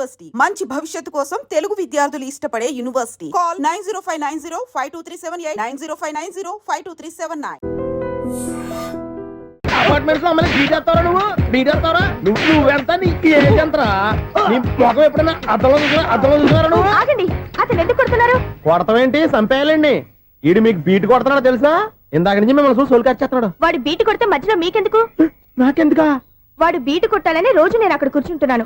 University మంచి భవిష్యత్తు కోసం తెలుగు విద్యార్థులు ఇష్టపడే యూనివర్సిటీ. కాల్ 9059052378 9059052379. అపార్ట్మెంట్స్ లో అమ్మని బీటేస్తారా నువ్వెంత నీకు ఏంటంతరా నీ ముఖం ఎప్పుడైనా అర్థంలో చూసారా నువ్వు? ఆగండి, అతను ఎందుకు కొడుతున్నారు? కొడతావేంటి? చంపేయాలండి. ఈడు మీకు బీట్ కొడుతున్నాడు తెలుసా? ఇందాక నుంచి మిమ్మల్ని చూసి సోలు కచ్చేస్తున్నాడు. వాడు బీటు కొడితే మధ్యలో మీకెందుకు? నాకెందుకా? వాడు బీటు కొట్టాలని రోజు నేను అక్కడ కూర్చుంటున్నాను.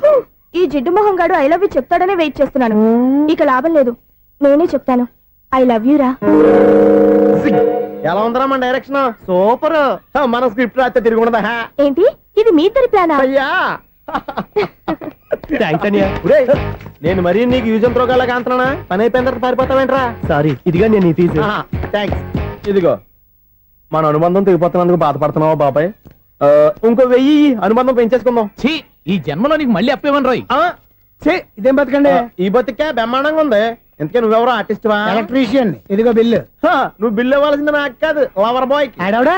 ఈ జిడ్డు మొహం గాడు ఐ లవ్ యూ చెప్తాడనే వెయిట్ చేస్తున్నాను. ఇక లాభం లేదు, నేనే చెప్తాను ఐ లవ్ యూ రా. ఎలా ఉందరా మన డైరెక్షన్? సూపర్. మన స్క్రిప్ట్ రాస్తే తిరిగి ఉండదా? ఏంటి ఇది మీ ఇద్దరి ప్లానా? అయ్యా నేను మరీ నీకు యూజ్ ఎంతో గల కాంతనా? పని అయిపోయిన తర్వాత పారిపోతావేంట్రా? సారీ, ఇదిగా నేను తీసి. థ్యాంక్స్. ఇదిగో మన అనుబంధం తెగిపోతున్నందుకు బాధపడుతున్నావా బాబాయ్? ఇంకో 1000 అనుబంధం పెంచేసుకుందాం. ఈ జన్మలో నీకు మళ్ళీ అప్పేమని రాయి. ఇదేం బతకండి? ఈ బతికే బ్రహ్మాండంగా ఉంది. ఎందుకే నువ్వెవరో ఆర్టిస్ట్ వా? ఎలక్ట్రీషియన్. ఇదిగో బిల్లు. నువ్వు బిల్లు ఇవ్వాల్సింది నాకు కాదు, లవర్ బాయ్. ఆడవడా?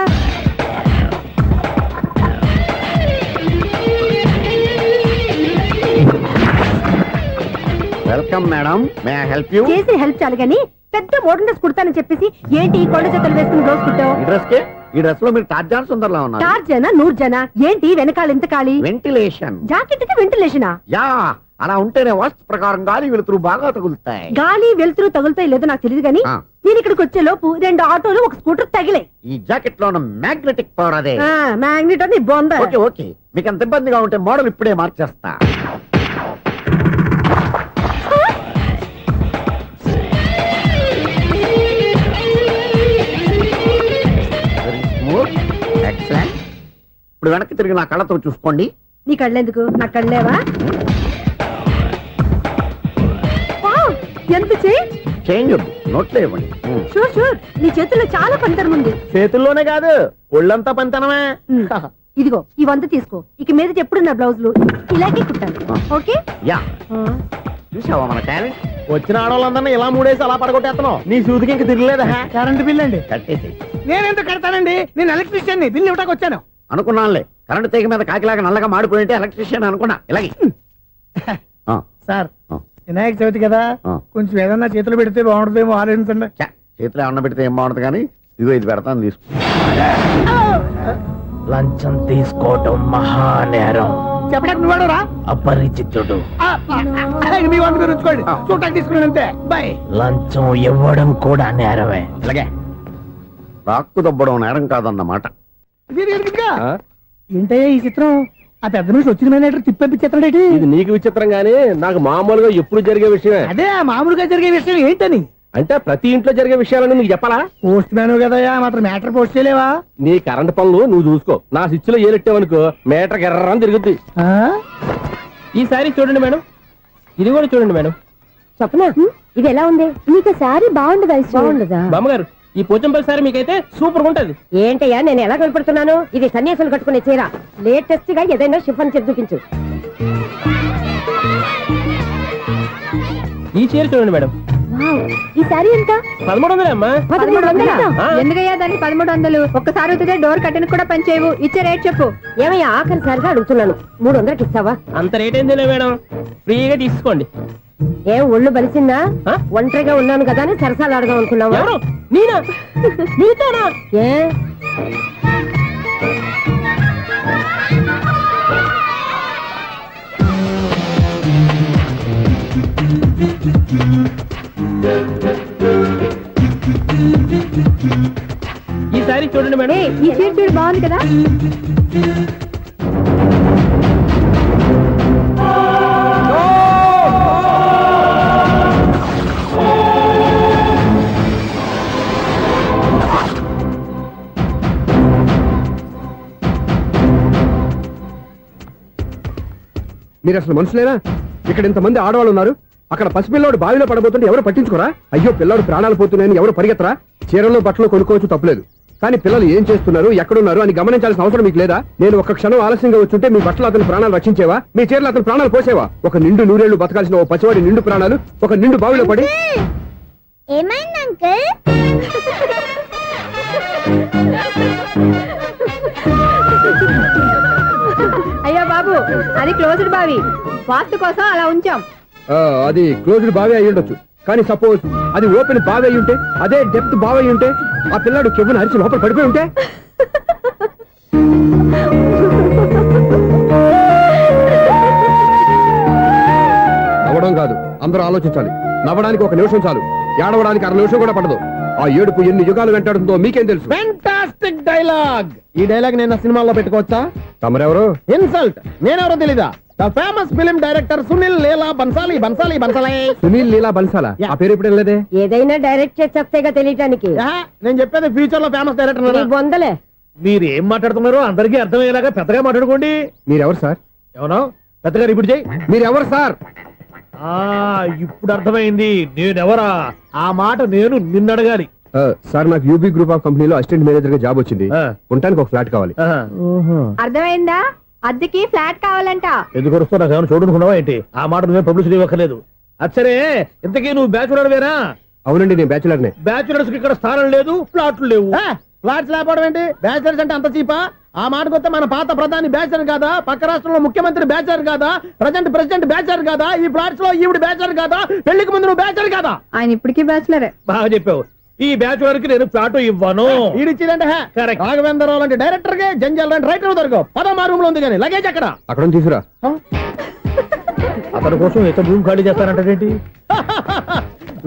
Welcome madam, may I help you? చేసి హెల్ప్ చాలు గాని పెద్ద మోడల్ డ్రెస్ కుడతానని చెప్పేసి ఏంటి ఈ కొండ జతలు వేసుకుని రోజు కుట్టావు? ఈ డ్రెస్ లో మీరు టార్జాన్ సుందర్లా ఉన్నారు. టార్జనా 100 జనా? ఏంటి వెనకాల ఎంత ఖాళీ? వెంటిలేషన్. జాకెట్ కి వెంటిలేషనా? యా, అలా ఉంటేనే వాస్తు ప్రకారం గాలి వెలుతురు బాగా తగులుతాయి. గాలి వెలుతురు తగులుతాయి లేదో నాకు తెలియదు గానీ నేను ఇక్కడికి వచ్చే లోపు 2 ఆటోలు ఒక స్కూటర్ తగిలే. ఈ జాకెట్ లో ఉన్న మ్యాగ్నెటిక్ పవర్ అదే. మ్యాగ్నెట్ అని బొంద. ఓకే ఓకే, మీకు అంత ఇబ్బందిగా ఉంటే మోడల్ ఇప్పుడే మార్చేస్తా. ఇప్పుడు వెనక్కి తిరిగి నా కళ్ళతో చూసుకోండి. నీ కళ్ళెందుకు? నా కళ్ళేవా? ఎంత చేంజ్ నోట్లో ఇవ్వండి. షూర్ షూర్, నీ చేతుల్లో చాలా పంతరం ఉంది. చేతుల్లోనే కాదు, ఒళ్ళంతా పంతనమే. ఇదిగో ఈ 100 తీసుకో. ఇక మీద ఎప్పుడు నా బ్లౌజులు ఇలాగే కుట్టాను. ఓకే? యా. చూసావా మన టాలెంట్? వచ్చిన ఆడవాళ్ళందరినీ ఇలా మూడేసి అలా పడగొట్టేస్తున్నావు. నీ సూదికి ఇంక తిరగలేదా? కరెంట్ బిల్ అండి. కట్టేసి. నేనెంత కడతానండి? నేను ఎలక్ట్రీషియన్ ని. బిల్లు ఇవ్వడానికి వచ్చాను. అనుకున్నానులే, కరెంట్ తీగ మీద కాకిలాగా నల్లగా మాడిపోయింటే ఎలక్ట్రీషియన్ అనుకున్నా. ఇలాగే సార్, వినాయక చవితి కదా, కొంచెం ఏదన్నా చేతులు పెడితే బాగుంటుందేమో ఆలోచించండి. చేతిలో ఏమన్నా పెడితే ఏం బాగుంటుంది కానీ ఇదిగో ఇది పెడతాను, తీసుకో. లంచం తీసుకోవటం మహానేరం. చెప్పడానికి నువ్వాడురా? అపరిచితుడు. మీ వంట మీరు ఉంచుకోండి, చూడటానికి తీసుకున్నాను అంతే. బాయ్. లంచం ఇవ్వడం కూడా నేరమే. అలాగే రాక్కు దబ్బడం నేరం కాదన్నమాట. ఏంటయ్యా ఈ చిత్రం? ఆ పెద్ద మనిషి వచ్చిన మేనేటర్ తిప్పించేస్తాడేటి? ఇది నీకు విచిత్రం గానీ నాకు మామూలుగా ఎప్పుడు జరిగే విషయమే. అదే మామూలుగా జరిగే విషయం ఏంటని? అంటే ప్రతి ఇంట్లో జరిగే విషయాలను నీకు చెప్పాలా? పోస్ట్ మ్యాన్ కదయ్యా, మాత్రం మ్యాటర్ పోస్ట్ చేయలేవా? నీ కరెంట్ పనులు నువ్వు చూసుకో. నా స్విచ్ లో ఏలెట్టావనుకో మీటర్ ఎర్రని తిరుగుద్ది. ఈసారి చూడండి మేడం, ఇది కూడా చూడండి మేడం. చెప్పనా? ఇది ఎలా ఉంది? నీకు సారీ బాగుండదా? బాగుండదా బామ్మగారు? ఈ పోచంపల్లి సారీ మీకైతే సూపర్ ఉంటది. ఏంటయ్యా నేను ఎలా కనపడుతున్నాను? ఇది సన్యాసులు కట్టుకునే చీర. లేటెస్ట్ గా ఏదైనా షిఫన్ చేసి చూపించు. ఈ చీర చూడండి మేడం. ఈ సారీ ఎంత? 1300 అమ్మా. 1300? ఎందుకయ్యా దానికి 1300? ఒక్కసారి అవుతుందే డోర్ కట్టెన్ కూడా పనిచేయవు. ఇచ్చే రేట్ చెప్పు. ఏమయ్యా ఆఖరిసారిగా అడుగుతున్నాను, 300కి ఇస్తావా? అంత రేట్ ఏందిలే మేడం, ఫ్రీగా తీసుకోండి. ఏం ఒళ్ళు బలిసిందా? ఒంటరిగా ఉన్నాను కదా అని సరసాలు అడదాం అనుకున్నావా? నేనా? నీతోనా? ఏ ఈ సారీ చూడండి మేడం. ఈ చీర చూడు, బాగుంది కదా? మీరు అసలు మనుషులేనా? ఇక్కడ ఇంతమంది ఆడవాళ్ళు ఉన్నారు, అక్కడ పసిపిల్లాడు బావిలో పడబోతుంటే ఎవరు పట్టించుకోరా? అయ్యో పిల్లాడు ప్రాణాలు పోతున్నాయని ఎవరు పరిగెత్తరా? చీరలో బట్టలు కొనుక్కోవచ్చు, తప్పలేదు. కానీ పిల్లలు ఏం చేస్తున్నారు, ఎక్కడున్నారు అని గమనించాల్సిన అవసరం మీకు లేదా? నేను ఒక్క క్షణం ఆలస్యంగా వచ్చుంటే మీ బట్టలు అతని ప్రాణాలు రక్షించేవా? మీ చీరలు అతని ప్రాణాలు పోసేవా? ఒక నిండు 100 ఏళ్లు బతకాల్సిన ఓ పసివాడి నిండు ప్రాణాలు ఒక నిండు బావిలో పడి. ఏమైంది అంకుల్? అయ్యో బాబు అది క్లోజ్డ్ బావి వాస్తు కోసం అలా ఉంచాం. అది క్లోజ్డ్ బావి అయి ఉండొచ్చు, కానీ సపోజ్ అది ఓపెన్ బావి అయి ఉంటే, అదే డెప్త్ బావి అయి ఉంటే, ఆ పిల్లాడు కెవ్వున అరిచి లోపల పడిపోయి ఉంటే, నవ్వడం కాదు, అందరూ ఆలోచించాలి. నవ్వడానికి 1 నిమిషం చాలు, ఏడవడానికి 1/2 నిమిషం కూడా పడదు. ఆ ఏడుపు ఎన్ని యుగాలు వెంటాడుతుందో మీకేం తెలుసు? Fantastic dialogue. ఈ డైలాగ్ నేను నా సినిమాలో పెట్టుకోవచ్చా? తమరెవరు? ఇన్సల్ట్. నేనెవరో తెలీదా? The famous film director Sunil Leela Bhansali. Sunil Leela బన్సాలా? ఆ పేరు ఇప్పుడు లేదే. ఏదైనా డైరెక్ట్ చేసేస్తేగా తెలియటానికి. నేను చెప్పేది ఫ్యూచర్ లో ఫేమస్ డైరెక్టర్. బొందలే. మీరు ఏం మాట్లాడుతున్నారో అందరికీ అర్థమయ్యేలాగా పెద్దగా మాట్లాడుకోండి. మీరెవరు సార్? ఎవరో పెద్దగా రిపీట్ చేయి. మీరెవరు సార్? ఇప్పుడు అర్థమైంది నేనెవరా. ఆ మాట నేను నిన్నడగాలి. సార్, నాకు యూబీ గ్రూప్ ఆఫ్ కంపెనీలో అసిస్టెంట్ మేనేజర్ గా జాబ్ వచ్చింది. ఉండటానికి ఒక ఫ్లాట్ కావాలి. అర్థమైందా? అద్దెకి ఫ్లాట్ కావాలంట. ఎందుకు వస్తున్నా ఏమైనా చూడనుకున్నావా ఏంటి? ఆ మాట నువ్వే పబ్లిసిటీ ఇవ్వక్కర్లేదు. అచ్చరే, ఇంతకీ నువ్వు బ్యాచులర్ వేరా? అవునండి, నేను బ్యాచులర్నే. బ్యాచులర్స్ కి ఇక్కడ స్థానం లేదు, ప్లాట్లు లేవు. ఫ్లాట్స్ లేకపోవడం ఏంటి? బ్యాచిలర్స్ అంటే అంత చీపా? ఆ మాటకొస్తే మన పాత ప్రధాని బ్యాచర్ కాదా? పక్క రాష్ట్రంలో ముఖ్యమంత్రి బ్యాచర్ కాదా? ప్రెసిడెంట్ బ్యాచర్ కాదా? ఈ ఫ్లాట్స్ లో ఈవిడ బ్యాచర్ కాదా? పెళ్లికి ముందు నువ్వు బ్యాచర్ కాదా? ఆయన ఇప్పటికీ బ్యాచులరే. బాగా చెప్పావు. ఈ బ్యాచులర్ కి నేను ఫ్లాట్ ఇవ్వను. ఈడిచ్చిందంటే రాఘవేంద్రరావు లాంటి డైరెక్టర్ కి, జంజాల్ లాంటి రైటర్ దొరకవు. పదమా రూమ్ లో ఉంది కానీ లగేజ్ అక్కడ. అక్కడ తీసుకురా. అతని కోసం ఎంత భూమి ఖాళీ చేస్తానంటే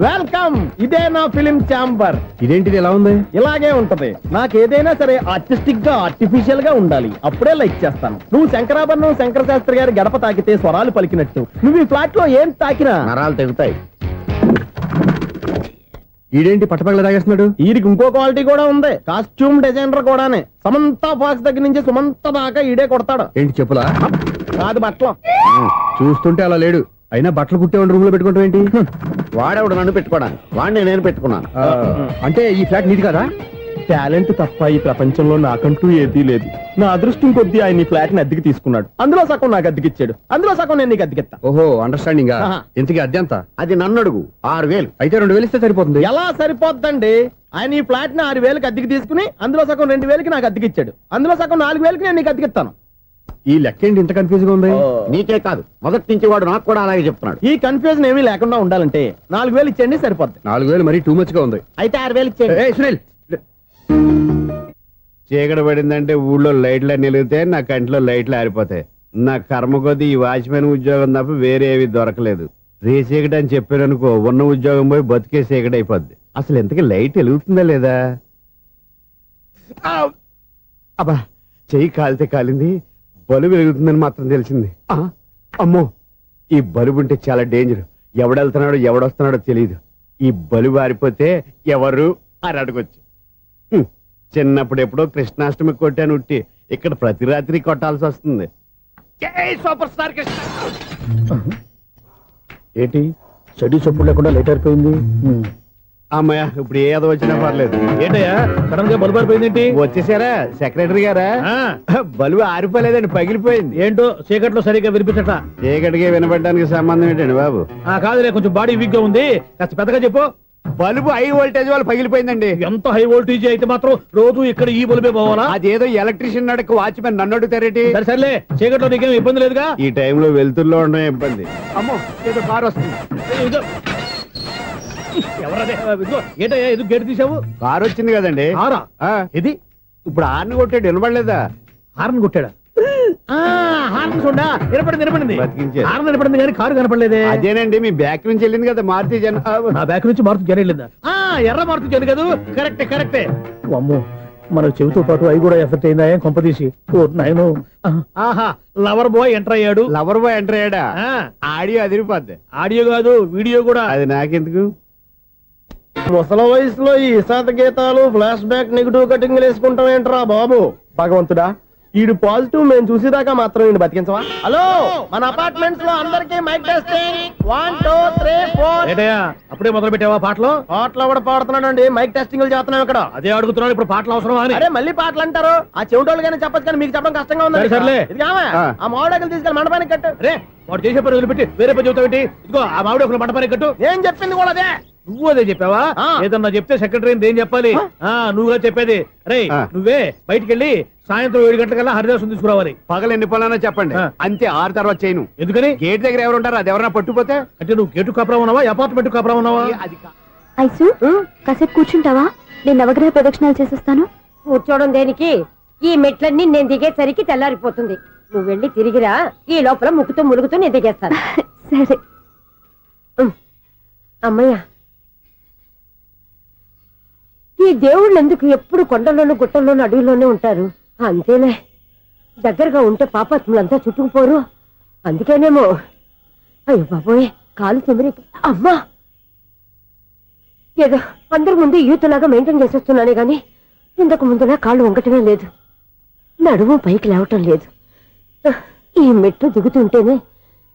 వెల్కమ్. ఇదే నా ఫిలిం ఛాంబర్. ఇదేంటిది ఎలా ఉంది? ఇలాగే ఉంటది. నాకు ఏదైనా సరే ఆర్టిస్టిక్ గా, ఆర్టిఫిషియల్ గా ఉండాలి. అప్పుడే లైక్ చేస్తాను. నువ్వు శంకరాభరణం శంకర శాస్త్రి గారి గడప తాకితే స్వరాలు పలికినట్టు, నువ్వు ఈ ఫ్లాట్ లో ఏం తాకినా నరాలు తెగుతాయి. ఈడేంటి పట్టపగల తాగేస్తున్నాడు? వీరికి ఇంకో క్వాలిటీ కూడా ఉంది. కాస్ట్యూమ్ డిజైనర్ కూడానే. సమంత ఫాక్స్ దగ్గర నుంచి సుమంత దాకా ఈడే కొడతాడు. ఏంటి చెప్పులా? కాదు బట్టలు. చూస్తుంటే అలా లేడు. అయినా బట్టలు కుట్టేవాడి రూమ్ లో పెట్టుకుంటాం ఏంటి? వాడేవాడు నన్ను పెట్టుకోవడానికి, వాడిని నేను పెట్టుకున్నాను. అంటే ఈ ఫ్లాట్ నీది కదా? టాలెంట్ తప్ప ఈ ప్రపంచంలో నాకంటూ ఏదీ లేదు. నా అదృష్టం కొద్దీ ఆయన ఈ ఫ్లాట్ ని అద్దెకి తీసుకున్నాడు. అందులో సగం నాకు అద్దెకిచ్చాడు, అందులో సగం నేను నీకు అద్దెకిస్తా. ఓహో, అండర్స్టాండింగ్. ఇంతకీ అద్దె ఎంత? అది నన్ను అడుగు. 6,000. అయితే 2,000 ఇస్తే సరిపోతుంది. ఎలా సరిపోద్దండి? ఆయన ఈ ఫ్లాట్ ని 6,000కి అద్దెకి తీసుకుని అందులో సగం 2,000కి నాకు అద్దెకిచ్చాడు, అందులో సగం 4,000కి నేను నీకు అద్దెకిస్తాను. ఈ లెక్క ఏంటి ఇంత కన్ఫ్యూజ్ గా ఉంది? నీకే కాదు, మొదటి నుంచి వాడు నాకు కూడా అలాగే చెప్తున్నాడు. ఈ కన్ఫ్యూజన్ ఏమీ లేకుండా ఉండాలంటే 4,000 ఇచ్చేయండి, సరిపోద్ది. 4,000 మరీ టూ మచ్ గా ఉంది. అయితే 6,000 ఇచ్చేయండి. సునీల్, చీకటి పడిందంటే ఊళ్ళో లైట్లు అన్ని వెలిగితే నా కంటిలో లైట్లు ఆరిపోతాయి. నా కర్మ కొద్దీ ఈ వాచ్మెన్ ఉద్యోగం తప్ప వేరే ఏవి దొరకలేదు. రేసీకటి అని చెప్పారనుకో, ఉన్న ఉద్యోగం పోయి బతికే చీకటి అయిపోద్ది. అసలు ఇంతకీ లైట్ వెలుగుతుందా లేదా? అబ్బా, చెయ్యి కాలితే కాలింది, బలుబు వెలుగుతుందని మాత్రం తెలిసింది. అమ్మో, ఈ బలుబు ఉంటే చాలా డేంజర్. ఎవడెళ్తున్నాడో ఎవడొస్తున్నాడో తెలియదు. ఈ బలుబు ఆరిపోతే ఎవరు అని అడగొచ్చు. చిన్నప్పుడు ఎప్పుడో కృష్ణాష్టమి కొట్టాను ఉట్టి, ఇక్కడ ప్రతి రాత్రి కొట్టాల్సి వస్తుంది. జై సూపర్ స్టార్ కృష్ణ. ఏంటి చెడు చప్పుడు లేకుండా లేట్ అయిపోయింది? అమ్మయ్య, ఇప్పుడు ఏదో వచ్చినా పర్లేదు. ఏంటయ్యా సడన్ గా బల్బు ఆరిపోయింది? వచ్చేసారా సెక్రటరీ గారా? బలుబు ఆరిపోలేదండి, పగిలిపోయింది. ఏంటో చీకట్లో సరిగ్గా వినిపించట. చీకటికి వినపడడానికి సంబంధం ఏంటండి బాబు? కాదులే, కొంచెం బాడీ వీక్ గా ఉంది, కాస్త పెద్దగా చెప్పు. బల్బు హై వోల్టేజ్ వాళ్ళు పగిలిపోయిందండి. ఎంత హై వోల్టేజ్ అయితే మాత్రం రోజు ఇక్కడ ఈ బల్బే పోవాలా? అదేదో ఎలక్ట్రీషియన్ నడక వాచ్మెన్ నన్ను అడుగుతారేటి? సరే సర్లే, చీకట్లో నీకేం ఇబ్బంది లేదుగా? ఈ టైంలో వెళ్తుల్లో ఉండడం ఇబ్బంది. అమ్మో, ఏదో కారు వస్తుంది. ఎవరదే? ఏంటయ్యా ఎందుకు గేట్ తీసావు? కారు వచ్చింది కదండి. ఆరా ఇది ఇప్పుడు హార్న్ కొట్టాడు, వినపడలేదా? హార్న్ కొట్టాడా? హార్న్ చూడా వినపడింది. బతికించారు. హార్న్ వినపడింది కానీ కారు కనపడలేదే. అదేనండి, మీ బ్యాక్ నుంచి వెళ్ళింది కదా మారుతి జన. ఆ బ్యాక్ నుంచి మారుతి జన వెళ్ళిందా? ఎర్ర మారుతి జన కదా? కరెక్టే. అమ్మో, మన చెవితో పాటు అవి కూడా ఎఫెక్ట్ అయిందా? ఏం కొంపదీసి? నాయను, ఆహా, లవర్ బాయ్ ఎంటర్ అయ్యాడు. లవర్ బాయ్ ఎంటర్ అయ్యాడా? ఆడియో అదిరిపోద్ది. ఆడియో కాదు, వీడియో కూడా. అది నాకెందుకు? ముసల వయసులో ఈ ఇసాత గీతాలు, ఫ్లాష్ బ్యాక్, నెగిటివ్ కటింగ్ వేసుకుంటాం ఏంట్రా బాబు? భగవంతుడా, ఈడు పాజిటివ్ మేము చూసేదాకా మాత్రం ఈయన బతికించవా? హలో, మన అపార్ట్మెంట్స్ లో అందరికీ మైక్ టెస్టింగ్. 1 2 3 4. ఏంటయ్యా అప్పుడే మొదలు పెట్టావా పాటలు? పాటలు కూడా పాడుతున్నాడు అండి, మైక్ టెస్టింగ్ చేస్తున్నాం ఇక్కడ. అదే అడుగుతున్నాడు, ఇప్పుడు పాటలు అవసరమా అని. అరే మళ్ళీ పాటలు అంటారు, ఆ చెవిటోళ్ళు కానీ చెప్పచ్చు, కానీ మీకు చెప్పడం కష్టంగా ఉంది. సర్లే. ఆ మామిడాకులు తీసుకెళ్ళి మండపానికి కట్టు. రే, వాడు చేసే పని వదిలిపెట్టి వేరే పని చెబుతావు ఏంటి? ఇదిగో ఆ మామిడి ఒకరు మంటపానికి కట్టు. ఏం చెప్పింది కూడా అదే. నువ్వు అదే చెప్పావా? ఏదన్నా చెప్తే సెక్రటరీ ఏం చెప్పాలి? నువ్వుగా చెప్పేది. రే, నువ్వే బయటికి వెళ్ళి సాయంత్రం 7 గంటలకల్లా హరిదాసు తీసుకురావాలి. పగలు ఎన్ని పనులన్నా చెప్పండి, ఆ. అంతే 6 తర్వాత చేయను. ఎందుకని? గేట్ దగ్గర ఎవరు ఉంటారు, అది ఎవరన్నా పట్టుపోతే అంటే నువ్వు గేటు కాపురా ఉన్నావా, అపార్ట్మెంట్ కాపురా ఉన్నావా? అది ఐసు కాసేపు కూర్చుంటావా? నేను నవగ్రహ ప్రదక్షిణాలు చేసేస్తాను. కూర్చోవడం దేనికి? ఈ మెట్లన్నీ నేను దిగేసరికి తెల్లారిపోతుంది. నువ్వు వెళ్ళి తిరిగిరా, ఈ లోపల ముక్కుతూ ములుగుతూ నేను దిగేస్తాను. సరే. అమ్మయ్య, ఈ దేవుళ్ళు ఎందుకు ఎప్పుడు కొండల్లోనూ గుట్టల్లోనూ అడవిలోనే ఉంటారు? అంతేలే, దగ్గరగా ఉంటే పాపాత్ములంతా చుట్టుకుపోరు. అందుకేనేమో. అయ్యో బాబోయ్, కాలు చెమిరి. అమ్మా, ఏదో అందరి ముందు యూత్లాగా మెయింటైన్ చేసేస్తున్నానే గాని ఇంతకు ముందులా కాళ్ళు వంకటమే లేదు, నడుము పైకి లేవటం లేదు. ఈ మెట్లు దిగుతుంటేనే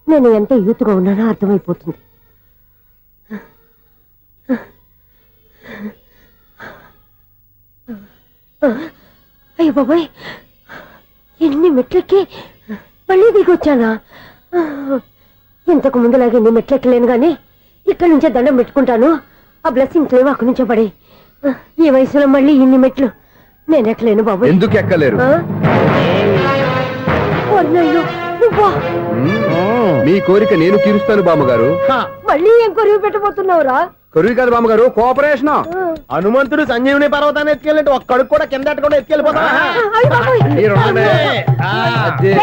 నేను ఎంత యూత్గా ఉన్నానో అర్థమైపోతుంది. అయ్యో బాబాయ్, ఎన్ని మెట్లెక్కి మళ్ళీ దిగొచ్చానా? ఇంతకు ముందులాగే ఎన్ని మెట్లెక్కలేను గాని ఇక్కడి నుంచే దండం పెట్టుకుంటాను. ఆ బ్లెస్సింగ్స్ లేవు అక్కడి నుంచే పడి. ఈ వయసులో మళ్ళీ ఇన్ని మెట్లు నేను ఎక్కలేను బాబాయ్. ఎందుకు ఎక్కలేరు? అయ్యో, నువ్వా? మీ కోరిక నేను తీరుస్తాను బామ్మగారు. మళ్ళీ ఏం కొరివి పెట్టబోతున్నావురా? కొరువు కాదు బామ్మగారు, కోఆపరేషన్. హనుమంతుడు సంజీవుని పర్వతాన్ని ఎత్తుకెళ్ళి ఒక్కడికి కూడా కింద ఎట్టకుండా ఎత్తుకెళ్ళిపోతా. అయ్య బాబోయ్.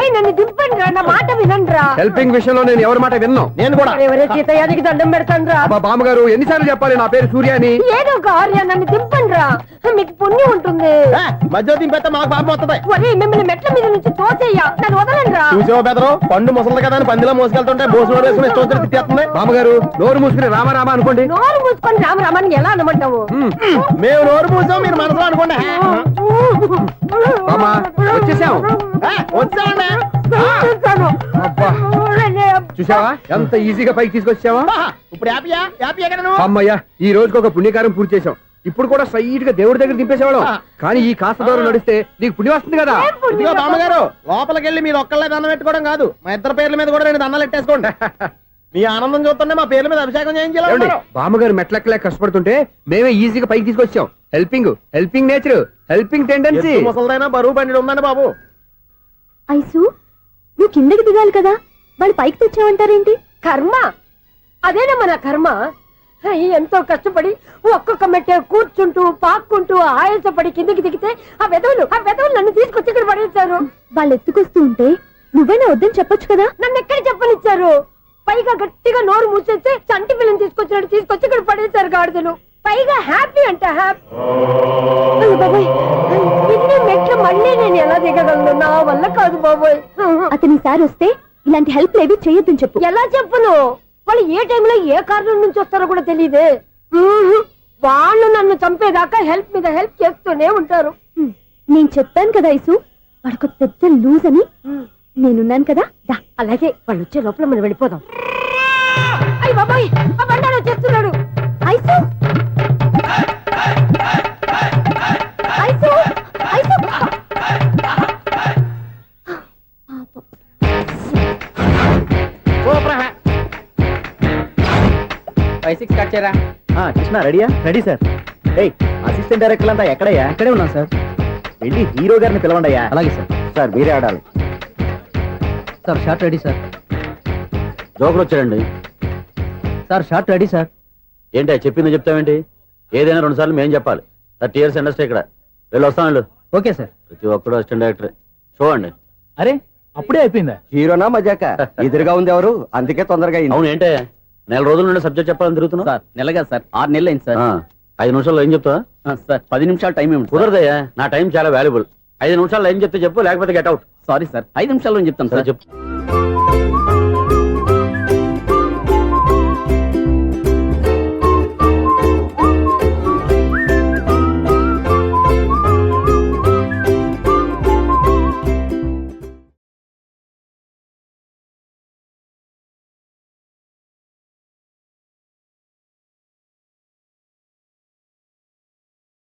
ఏయ్, నన్ను దింపండి రా, నా మాట వినండిరా. హెల్పింగ్ విషయంలో నేను ఎవరి మాట విన్నాను. నేను కూడా ఎవరే సీతయ్యానికి దండం పెడతాను రా. అబ్బా బామ్మగారు, ఎన్నిసార్లు చెప్పాలి నా పేరు సూర్యాని? ఏదో ఒక ఆర్య, నన్ను దింపండి రా, మీకు పుణ్యం ఉంటుంది. మధ్య దింపేస్తే మాకు పాపం వస్తుంది. ఒరే, మిమ్మల్ని మెట్ల మీద నుంచి తోసేయ్యా, నన్ను వదలండి రా. చూసావా బెదరు, పండు ముసలి కదా అని పందిలో మోసుకెళ్తుంటే బోసులో వేసుకుని స్తోత్రం తిట్టేస్తుంది. బామ్మగారు, నోరు మూసుకుని రామారామ అనుకోండి. నోరు మూసుకొని రామరామాన్ని ఎలా అనమంటావు? మేము నోరు పూసాం, మీరు మనసులో అనుకోండి. బామ్మ, వచ్చేసాం. వచ్చామండి. అబ్బా, చూసావా ఎంత ఈజీగా పైకి తీసుకొచ్చావా? ఇప్పుడు హ్యాపీయా? హ్యాపీయా కదా నువ్వు? అమ్మయ్యా, ఈ రోజుకి ఒక పుణ్యకారం పూర్తి చేసాం. ఇప్పుడు కూడా స్ట్రైట్ గా దేవుడి దగ్గర దింపేసేవాళ్ళం. కానీ ఈ కాస్త దూరం నడిస్తే నీకు పుణ్యం వస్తుంది కదా. ఇదిగో బామ్మగారు, లోపలికి వెళ్ళి మీరు ఒక్కళ్ళే దండం పెట్టుకోవడం కాదు, మా ఇద్దరు పేర్ల మీద కూడా 2 దండాలు ఎట్టేసుకోండి. మీ ఆనందం చూస్తుంటే మా పేర్ల మీద అభిషేకం చేయించాలి. బామ్మగారు మెట్లెక్కలే కష్టపడుతుంటే మేమే ఈజీగా పైకి తీసుకొచ్చాం. Helping nature, helping tendency. ముసలిదైనా బరువు బండి ఉందండి బాబు. ఐసు, నువ్వు కిందకి దిగాలి కదా, వాళ్ళు పైకి తెచ్చావంటారేంటి? కర్మ, అదేనమ్మా నా కర్మ. ఎంతో కష్టపడి ఒక్కొక్క మెట్టే కూర్చుంటూ పాక్కుంటూ ఆయాసపడి కిందకి దిగితే ఆ వెధవులు నన్ను తీసుకొచ్చి ఇక్కడ పడేశారు. వాళ్ళు ఎత్తుకొస్తూ ఉంటే నువ్వేనా వద్దని చెప్పొచ్చు కదా. నన్ను ఎక్కడ చెప్పనిచ్చారు? పైగా గట్టిగా నోరు మూసేస్తే చంటి పిల్లని తీసుకొచ్చినట్టు తీసుకొచ్చి ఇక్కడ పడేశారు గాడిదలు. పైగా హ్యాపీ అంటే హ్యాపీ. బాబాయ్, ఇన్ని మెట్లు మళ్ళీ నేను ఎలా దిగగలను? నా వల్ల కాదు బాబోయ్. అతని సారి వస్తే ఇలాంటి హెల్ప్ లేవి చేయొద్దని చెప్పు. ఎలా చెప్పును? వాళ్ళు ఏ టైంలో ఏ కారణం నుంచి వస్తారో కూడా తెలియదే. వాళ్ళు నన్ను చంపేదాకా హెల్ప్ మీద హెల్ప్ చేస్తూనే ఉంటారు. నేను చెప్పాను కదా ఐసు, వాడొక పెద్ద లూజ్ అని. నేనున్నాను కదా. దా, అలాగే వాళ్ళు వచ్చే లోపల మనం వెళ్ళిపోదాం. అయ్య బాబాయ్, ఆ బండారు వచ్చేస్తున్నాడు. Ice, ice, ice. 5-6 కట్ చేయరా. కృష్ణ రెడీయా? Ready sir. అసిస్టెంట్ డైరెక్టర్ అంతా ఎక్కడయ్యా? ఇక్కడే ఉన్నాం సార్. వెళ్ళి హీరో గారిని పిలవండి అయ్యా. అలాగే సార్. సార్ మీరే ఆడాలి. Sir short ready sir. జోకులు వచ్చాడండి. Sir short ready sir. ఏంటి చెప్పింది చెప్తావేంటి? ఏదైనా 2 సార్లు మేము చెప్పాలి. 30 years ఇండస్ట్రీ ఇక్కడ. వెళ్ళి వస్తాం వెళ్ళు. Okay sir. ప్రతి ఒక్కడు అసిస్టెంట్ డైరెక్టర్. చూడండి. అరే, అప్పుడే అయిపోయిందా? హీరోనా మజాక? ఎదురుగా ఉంది ఎవరు, అందుకే తొందరగా అయింది. అవును, ఏంటే 4 రోజుల నుండి సబ్జెక్ట్ చెప్పాలని తిరుగుతున్నా? సార్ నెలగా సార్, 6 నెలలు అయింది సార్. 5 నిమిషాల్లో ఏం చెప్తా? సార్ 10 నిమిషాలు టైం ఏమిటి? కుదరదయ్యా, నా టైం చాలా వాల్యుబుల్. 5 నిమిషాల్లో ఏం చెప్తే చెప్పు, లేకపోతే గెట్ అవుట్. సారీ సార్, 5 నిమిషాల్లో చెప్తాను సార్. చెప్పు.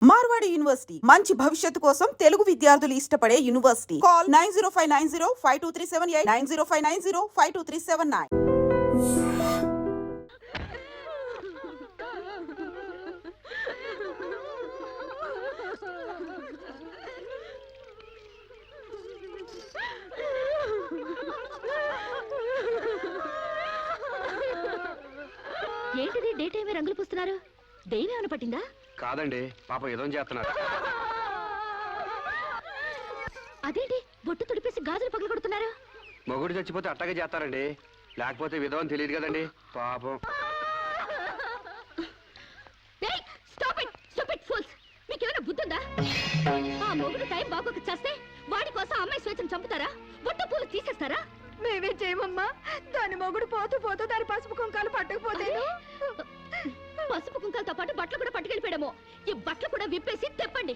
మార్వాడి యూనివర్సిటీ మంచి భవిష్యత్తు కోసం తెలుగు విద్యార్థులు ఇష్టపడే యూనివర్సిటీ. కాల్ 9059052378 9059052379. ఏంటిది డే టైమే రంగులు పూస్తున్నారు? దెయ్యం ఏమైనా పట్టిందా? కాదండి, పాపం ఏదో చేస్తున్నారు. అదేంటి బొట్టు తుడిపేసి గాజులు పగలు కొడుతున్నారు? మొగుడు చచ్చిపోతే అట్టగే చేస్తారండి, లేకపోతే విధవని తెలియదు కదండి పాపం. మీకేమైనా బుద్ధుందా? ఆ మొగుడు టైం బాగోక చేస్తే వాడి కోసం అమ్మాయి స్వేచ్ఛను చంపుతారా? బొట్టు పూలు తీసేస్తారా? మేమే చేయమమ్మా. దాని మొగుడు పోతూ పోతూ దాని పసుపు కుంకాలు పట్టకపోతే పసుపు కుంకాలతో పాటు బట్టలు కూడా పట్టుకెళ్ళిపోయాము. ఈ బట్టలు కూడా విప్పేసి తెప్పండి.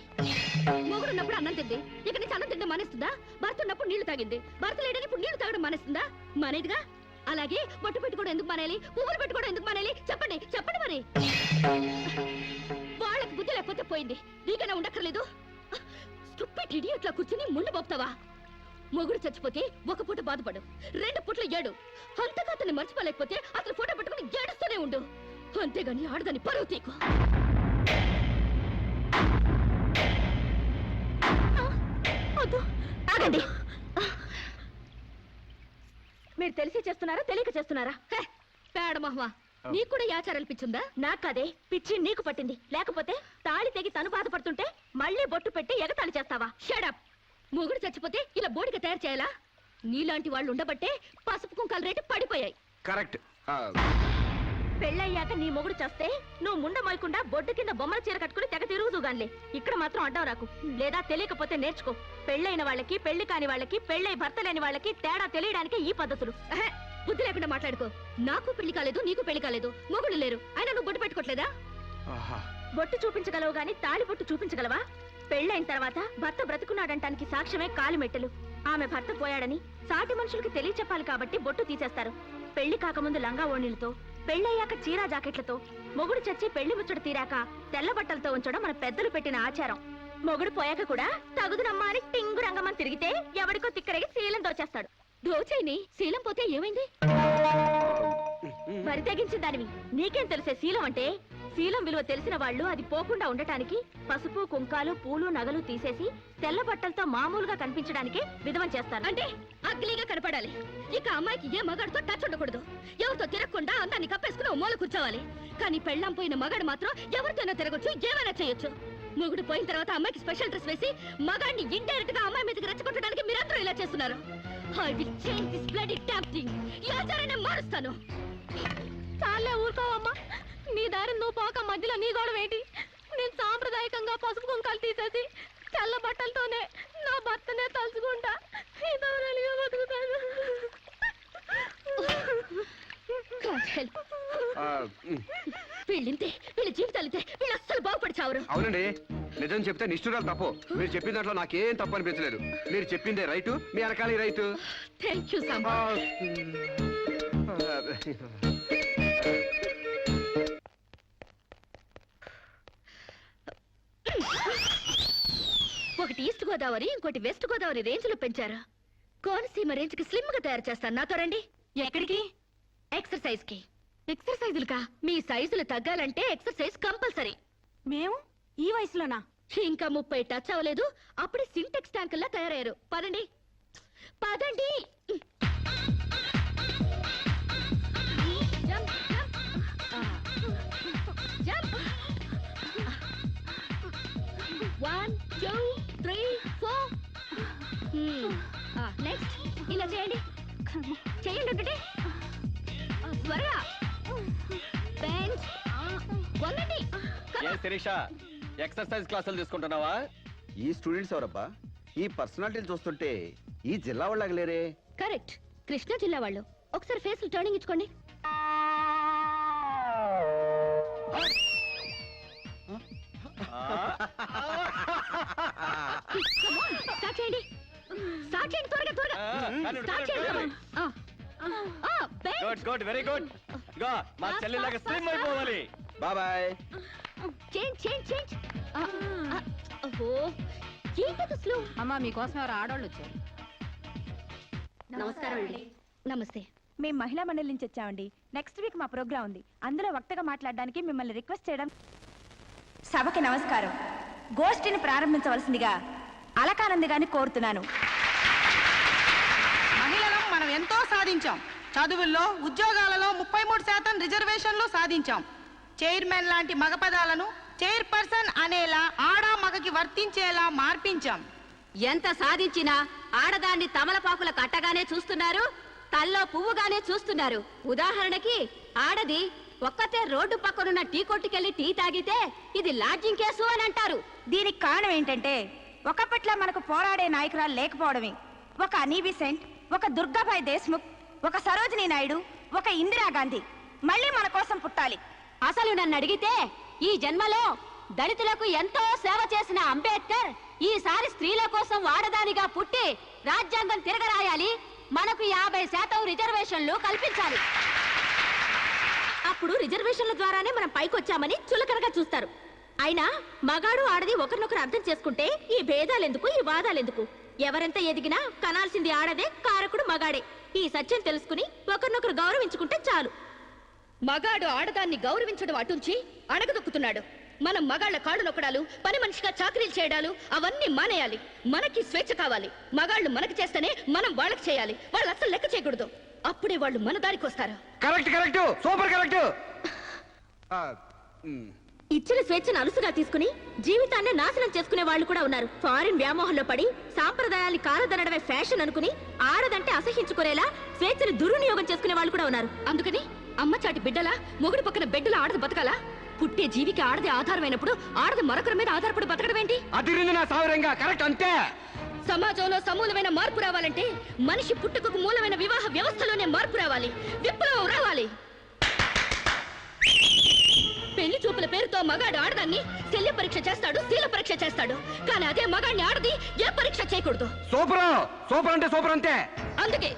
మొగుడు ఉన్నప్పుడు అన్నం తింది, ఇక నుంచి అన్నం తింటే మానేస్తుందా? భర్త ఉన్నప్పుడు నీళ్లు తాగింది, భర్త లేడని ఇప్పుడు నీళ్లు తాగడం మానేస్తుందా? మానేదిగా. అలాగే బొట్టు పెట్టుకోవడం ఎందుకు మానేయాలి? పువ్వులు పెట్టుకోవడం ఎందుకు మానేయాలి? చెప్పండి చెప్పండి. మరి వాళ్ళకి బుద్ధి లేకపోతే పోయింది, నీకైనా ఉండక్కర్లేదు. స్టూపిడ్ ఇడియట్లా కూర్చుని ముందు పోతావా? మొగుడు చచ్చిపోతే ఒక పూట బాధపడు, 2 పూట్ల ఏడు. అంతగా అతన్ని మర్చిపోలేకపోతే అతను ఫోటో పెట్టుకుని ఏడుస్తూనే ఉండు. అంతేగాని ఆడదాన్ని పరువు తీకు. ఆగండి. మీరు తెలిసి చేస్తున్నారా తెలియక చేస్తున్నారా? పేడ మహ్వా, నీకు కూడా ఈ ఆచారాలు పిచ్చుందా? నాకదే పిచ్చి నీకు పట్టింది. లేకపోతే తాళి తెగి తను బాధపడుతుంటే మళ్ళీ బొట్టు పెట్టి ఎగతాళి చేస్తావా? షడప్. మొగుడు చచ్చిపోతే ఇలా బోడిగా తయారు చేయాలా? నీలాంటి వాళ్ళు ఉండబట్టే పసుపు కుంకాల రేటు పడిపోయాయి. కరెక్ట్. పెళ్ళయ్యాక నీ మొగుడు చేస్తే నువ్వు ముండ మోయకుండా బొడ్డు కింద బొమ్మల చీర కట్టుకుని తెగ తిరుగుదుగాన్లే. ఇక్కడ మాత్రం అడ్డం రాకు, లేదా తెలియకపోతే నేర్చుకో. పెళ్ళైన వాళ్ళకి, పెళ్లి కాని వాళ్ళకి, పెళ్ళై భర్త లేని వాళ్ళకి తేడా తెలియడానికి ఈ పద్ధతులు. బుద్ధి లేకుండా మాట్లాడుకో. నాకు పెళ్లి కాలేదు, నీకు పెళ్లి కాలేదు, మొగుడు లేరు, అయినా నువ్వు బొట్టు పెట్టుకోవట్లేదా? బొట్టు చూపించగలవు గాని తాళి బొట్టు చూపించగలవా? పెళ్ళైన తర్వాత భర్త బ్రతుకున్నాడంటానికి సాక్ష్యమే కాలిమెట్టెలు. ఆమె భర్త పోయాడని సాటి మనుషులకి తెలియచెప్పాలి కాబట్టి బొట్టు తీసేస్తారు. పెళ్లి కాకముందు లంగా ఓణీలతో, పెళ్ళయ్యాక చీరా జాకెట్లతో, మొగుడు చచ్చి పెళ్లి ముచ్చట తీరాక తెల్ల బట్టలతో ఉంచడం మన పెద్దలు పెట్టిన ఆచారం. మొగుడు పోయాక కూడా తగుదునమ్మా అని టింగు రంగమని తిరిగితే ఎవరికో తిక్కరగి శీలం దోచేస్తాడు. దోచేయని శీలం పోతే ఏమైంది? మరి తెగించిన దానివి నీకేం తెలిసే శీలం అంటే? శీలం విలువ తెలిసిన వాళ్ళు అది పోకుండా ఉండటానికి పసుపు కుంకాలు పూలు నగలు తీసేసి తెల్ల బట్టలతో మామూలుగా కనిపించడానికి విధవం చేస్తారు. అంటే అగ్లీగా కనపడాలి. ఇక అమ్మాయికి ఏ మగాడితో టచ్ ఉండకూడదు, ఎవరితో తిరగకుండా అందాన్ని కప్పేసుకుని మూల కూర్చోవాలి. కానీ పెళ్ళాం పోయిన మగాడు మాత్రం ఎవరితోనో తిరగొచ్చు, ఏమైనా చేయొచ్చు. మొగుడు పోయిన తర్వాత అమ్మాయికి స్పెషల్ డ్రెస్ వేసి మగాడిని ఇండైరెక్ట్ గా అమ్మాయి మీదకి రెచ్చగొట్టడానికి మీరందరూ ఇలా చేస్తున్నారు. I will change this bloody damn thing. ఈ ఆచారాన్ని మారుస్తాను. చాలే ఊరుకోవమ్మా, నీ దారి నువ్వు పోక మధ్యలో నీ గొడవ ఏంటి? నేను సాంప్రదాయకంగా పసుపు కుంకాలు తీసేసి తెల్ల బట్టలతోనే నా భర్తనే తలుచుకుంటా ఇదవరలిగా బతుకుతాను. వీళ్ళింతే, వీళ్ళ జీవితాలితే, వీళ్ళు అస్సలు బాగుపడి చావరు. అవునండి, నిజం చెప్తే నిష్ఠురాలు తప్పు. మీరు చెప్పిన దాంట్లో నాకేం తప్పు అనిపించలేదు. మీరు చెప్పిందే రైటు, మీ వెనకాల రైటు. Thank you Samba. ఒకటి ఈస్ట్ గోదావరి, ఇంకోటి వెస్ట్ గోదావరి రేంజ్ లో పెంచారు. కోనసీమ రేంజ్ కి స్లిమ్ గా తయారు చేస్తాను. నాతో రండి. ఎక్కడికి? ఎక్సర్సైజ్ కి. ఎక్సర్సైజులుగా? మీ సైజులు తగ్గాలంటే ఎక్సర్సైజ్ కంపల్సరీ. మేము ఈ వయసులోనా? ఇంకా 30 టచ్ అవ్వలేదు, అప్పుడే సింటెక్స్ ట్యాంకుల్లా తయారయ్యారు. పదండి పదండి. Jump, jump. జంప్. 1 2 3 4. నెక్స్ట్ ఇలా చేయండి, చేయండి ఒకటి త్వరగా. బెంచ్ వంగండి. శిరీష, ఎక్సర్సైజ్ క్లాసులు తీసుకుంటున్నావా? ఈ స్టూడెంట్స్ ఎవరబ్బా? ఈ పర్సనాలిటీలు చూస్తుంటే ఈ జిల్లా వాళ్ళకి లేరే. కరెక్ట్, కృష్ణా జిల్లా వాళ్ళు. ఒకసారి ఫేస్ టర్నింగ్ ఇచ్చుకోండి. స్టార్ట్ చేయండి, స్టార్ట్ చేయండి, త్వరగా త్వరగా స్టార్ట్ చేయండి. Good good, very good. ఇగో మా చెల్లిలాగా స్లిమ్ అయిపోవాలి. బాబాయ్. Change change change. ఓహో, ఏంటది స్లో? అమ్మా మీకోసం ఎవరు ఆడవాళ్ళు వచ్చారు. నమస్కారం అండి. నమస్తే. మేము మహిళా మండలి నుంచి వచ్చామండి. నెక్స్ట్ వీక్ మా ప్రోగ్రామ్ ఉంది, అందులో వక్తగా మాట్లాడడానికి మిమ్మల్ని రిక్వెస్ట్ చేయడం. సభకి నమస్కారం. గోష్ఠిని ప్రారంభించవలసిందిగా అలకానంది గారిని కోరుతున్నాను. మహిళలం మనం ఎంతో సాధించాం. చదువుల్లో, ఉద్యోగాలలో 33% రిజర్వేషన్లు సాధించాం. చైర్మన్ లాంటి మగ పదాలను చైర్పర్సన్ అనేలా ఆడా మగకి వర్తించేలా మార్పించాం. ఎంత సాధించినా ఆడదాన్ని తమలపాకుల కట్టగానే చూస్తున్నారు, తల్లో పువ్వుగానే చూస్తున్నారు. ఉదాహరణకి ఆడది ఒక్కతే రోడ్డు పక్కనున్న టీ కొట్టుకెళ్లి టీ తాగితే ఇది లాడ్జింగ్ కేసు అని అంటారు. దీనికి కారణం ఏంటంటే ఒకప్పట్లా మనకు పోరాడే నాయకురాలు లేకపోవడమే. ఒక అనీ బిసెంట్, ఒక దుర్గాబాయ్ దేశ్ముఖ్, ఒక సరోజినీ నాయుడు, ఒక ఇందిరాగాంధీ మళ్ళీ మన కోసం పుట్టాలి. అసలు నన్ను అడిగితే ఈ జన్మలో దళితులకు ఎంతో సేవ చేసిన అంబేద్కర్ ఈసారి స్త్రీల కోసం ఆడదానిగా పుట్టి రాజ్యాంగం తిరగరాయాలి, మనకు 50% రిజర్వేషన్లు కల్పించాలి. అప్పుడు రిజర్వేషన్ల ద్వారానే మనం పైకొచ్చామని చులకనగా చూస్తారు. అయినా మగాడు ఆడది ఒకరినొకరు అర్థం చేసుకుంటే ఈ భేదాలెందుకు, ఈ వాదాలెందుకు? ఎవరెంత ఎదిగినా కనాల్సింది ఆడదే, కారకుడు మగాడే. ఈ సత్యం తెలుసుకుని ఒకరినొకరు గౌరవించుకుంటే చాలు. మగాడు ఆడదాన్ని గౌరవించడం అటుంచి అణగదొక్కుతున్నాడు. మనం మగాళ్ల కాళ్ళు నొక్కడాలు, పని మనిషిగా చాకరీలు చేయడాలు అవన్నీ మానేయాలి. మనకి స్వేచ్ఛ కావాలి. మగాళ్ళు మనకి చేస్తేనే మనం వాళ్ళకి చేయాలి. వాళ్ళు అసలు లెక్క చేయకూడదు. అప్పుడే వాళ్ళు మన దారికి వస్తారు. Correct correct, super correct. ఇచ్చిన స్వేచ్ఛను అలుసుగా తీసుకుని జీవితాన్ని నాశనం చేసుకునే వాళ్ళు కూడా ఉన్నారు. ఫారిన్ వ్యామోహంలో పడి సాంప్రదాయాన్ని కాలదనడమే ఫ్యాషన్ అనుకుని ఆడదంటే అసహించుకునేలా స్వేచ్ఛను దుర్వినియోగం చేసుకునే వాళ్ళు కూడా ఉన్నారు. అందుకని అమ్మ చాటి బిడ్డలా మొగుడు పక్కన బిడ్డలా ఆడది బతకాలా? పుట్టే జీవికి ఆడది ఆధారమైనప్పుడు ఆడది మరొకరి మీద ఆధారపడి బతకడం ఏంటి? అదిరింది నా సావరంగా. కరెక్ట్ అంతే. సమాజంలో సమూలమైన మార్పు రావాలంటే మనిషి పుట్టుకకు మూలమైన వివాహ వ్యవస్థలోనే మార్పు రావాలి, విప్లవం రావాలి. పెళ్లి చూపుల పేరుతో మగాడు ఆడదాన్ని శల్య పరీక్ష చేస్తాడు, శీల పరీక్ష చేస్తాడు. కానీ అదే మగాడిని ఆడది ఏ పరీక్ష చేయకూడదు. సూపర్ సూపర్ అంటే సూపర్ అంతే. అందుకే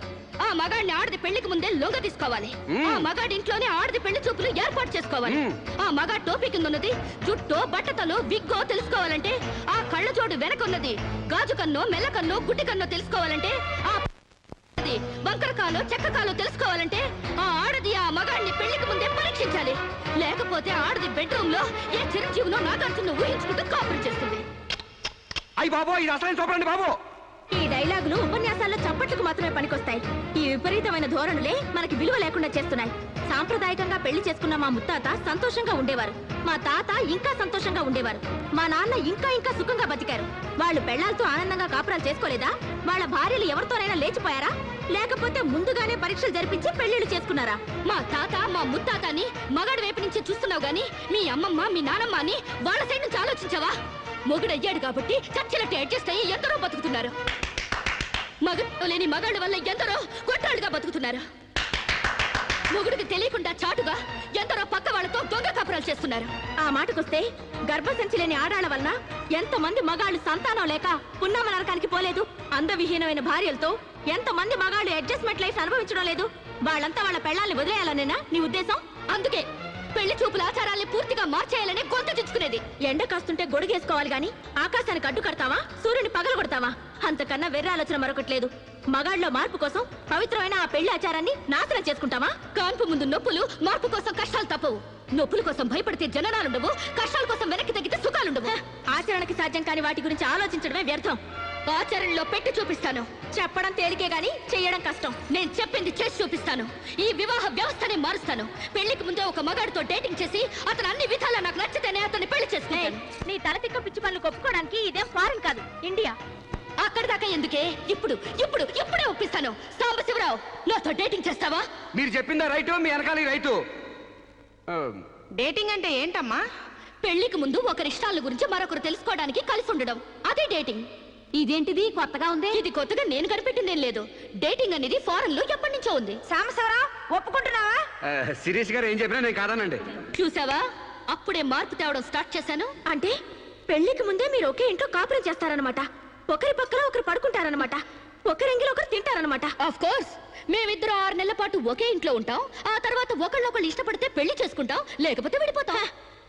ఆ మగాడిని ఆడది పెళ్లికి ముందే లొంగ తీసుకోవాలి. ఆ మగాడి ఇంట్లోనే ఆడది పెళ్లి చూపులు ఏర్పాటు చేసుకోవాలి. ఆ మగాడి టోపీ కింద ఉన్నది జుట్టో, బట్టతలో, విగ్గో తెలుసుకోవాలంటే, ఆ కళ్ళ జోడు వెనక ఉన్నది గాజు కన్నో, మెల్ల కన్నో, గుడ్డి కన్నో తెలుసుకోవాలంటే, ఆ వంకరకాలో, చెక్కకాలో తెలుసుకోవాలంటే ఆ ఆడది ఆ మగాడిని పెళ్లికి ముందే పరీక్షించాలి. లేకపోతే ఆడది బెడ్రూమ్ లో ఏ చిరంజీవినో నాగార్జున ఊహించుకుంటూ కాపురం చేస్తుంది. అయ్యి బాబు, ఇది అసలు సూపర్ అండి బాబు. ఈ డైలాగులు ఉపన్యాసాల్లో చప్పట్లకు మాత్రమే పనికొస్తాయి. ఈ విపరీతమైన ధోరణులే మనకి విలువ లేకుండా చేస్తున్నాయి. సాంప్రదాయకంగా పెళ్లి చేసుకున్న మా ముత్తాత సంతోషంగా ఉండేవారు. మా తాత ఇంకా సంతోషంగా ఉండేవారు. మా నాన్న ఇంకా ఇంకా సుఖంగా బతికారు. వాళ్ళు పెళ్లాలతో ఆనందంగా కాపురాలు చేసుకోలేదా? వాళ్ళ భార్యలు ఎవరితోనైనా లేచిపోయారా? లేకపోతే ముందుగానే పరీక్షలు జరిపించి పెళ్లిళ్ళు చేసుకున్నారా? మా తాత, మా ముత్తాతని మగాడి వైపు నుంచి చూస్తున్నావు గాని మీ అమ్మమ్మ, మీ నానమ్మ అని వాళ్ళ సైడ్ నుంచి ఆలోచించావా? మొగుడయ్యాడు కాబట్టి చచ్చినట్టు అడ్జస్ట్ అయ్యి ఎందరో బతుకుతున్నారు. మగడు లేని మగాళ్ళ వల్ల ఎందరో కొట్టాళ్ళుగా బతుకుతున్నారు. మొగుడికి తెలియకుండా చాటుగా ఎందరో పక్క వాళ్ళతో దొంగ కాపురాలు చేస్తున్నారు. ఆ మాటకొస్తే గర్భసంచి లేని ఆడాళ్ల వలన ఎంతమంది మగాళ్ళు సంతానం లేక పున్నామ నరకానికి పోలేదు? అందవిహీనమైన భార్యలతో ఎంతమంది మగాళ్ళు అడ్జస్ట్మెంట్ లైఫ్ అనుభవించడం లేదు? వాళ్ళంతా వాళ్ళ పెళ్లాల్ని వదిలేయాలనేనా నీ ఉద్దేశం? అందుకే పెళ్లి చూపుల ఆచారాల్ని పూర్తిగా మార్చేయాలని గొంత తెచ్చుకునేది. ఎండ కాస్తుంటే గొడుగేసుకోవాలి గాని ఆకాశానికి అడ్డు కడతావా? సూర్యుని పగలు కొడతావా? అంతకన్నా వెర్ర ఆలోచన మరొకట్లేదు. మగాళ్ళలో మార్పు కోసం పవిత్రమైన ఆ పెళ్లి ఆచారాన్ని నాశనం చేసుకుంటావా? కాన్పు ముందు నొప్పులు, మార్పు కోసం కష్టాలు తప్పవు. నొప్పుల కోసం భయపడితే జననాలుండవు, కష్టాల కోసం వెనక్కి తగ్గితే సుఖాలుండవు. ఆచరణకి సాధ్యం కాని వాటి గురించి ఆలోచించడమే వ్యర్థం. ఆచరణలో పెట్టి చూపిస్తాను. చెప్పడం తేలికే గాని చెయ్యడం కష్టం. నేను చెప్పింది చేసి చూపిస్తాను. ఈ వివాహ వ్యవస్థనే మారుస్తాను. పెళ్లికి ముందే ఒక మగాడితో డేటింగ్ చేసి అతను అన్ని విధాలా నాకు నచ్చితేనే అతన్ని పెళ్లి చేసుకుంటాను. నీ తలతిక్క పిచ్చి పనులు ఒప్పుకోవడానికి ఇదేం ఫారిన్ కాదు, ఇండియా. అక్కడి దాకా ఎందుకే? ఇప్పుడే ఒప్పిస్తాను. సాంబశివరావు, నాతో డేటింగ్ చేస్తావా? మీరు చెప్పిందా రైటు, మీ వెనకాల రైటు. డేటింగ్ అంటే ఏంటమ్మా? పెళ్లికి ముందు ఒకరి ఇష్టాల గురించి మరొకరు తెలుసుకోవడానికి కలిసి ఉండడం, అదే డేటింగ్. ఇదేంటిది కొత్తగా ఉంది? ఇది కొత్తగా నేను కనిపెట్టిందేం లేదు. డేటింగ్ అనేది ఫారెన్ లో ఎప్పటి నుంచో ఉంది. సాంబశివరావు, ఒప్పుకుంటున్నావా? శిరీష్ గారు ఏం చెప్పినా నేను కాదానండి. చూసావా, అప్పుడే మార్పు తేవడం స్టార్ట్ చేశాను. అంటే పెళ్లికి ముందే మీరు ఒకే ఇంట్లో కాపురం చేస్తారనమాట. ఒకరి పక్కన ఒకరు పడుకుంటారనమాట. ఒకరింగిలో ఒకరు తింటారనమాట. ఆఫ్ కోర్స్, మేమిద్దరం 6 నెలల పాటు ఒకే ఇంట్లో ఉంటాం. ఆ తర్వాత ఒకళ్ళొకళ్ళు ఇష్టపడితే పెళ్లి చేసుకుంటాం, లేకపోతే విడిపోతాం.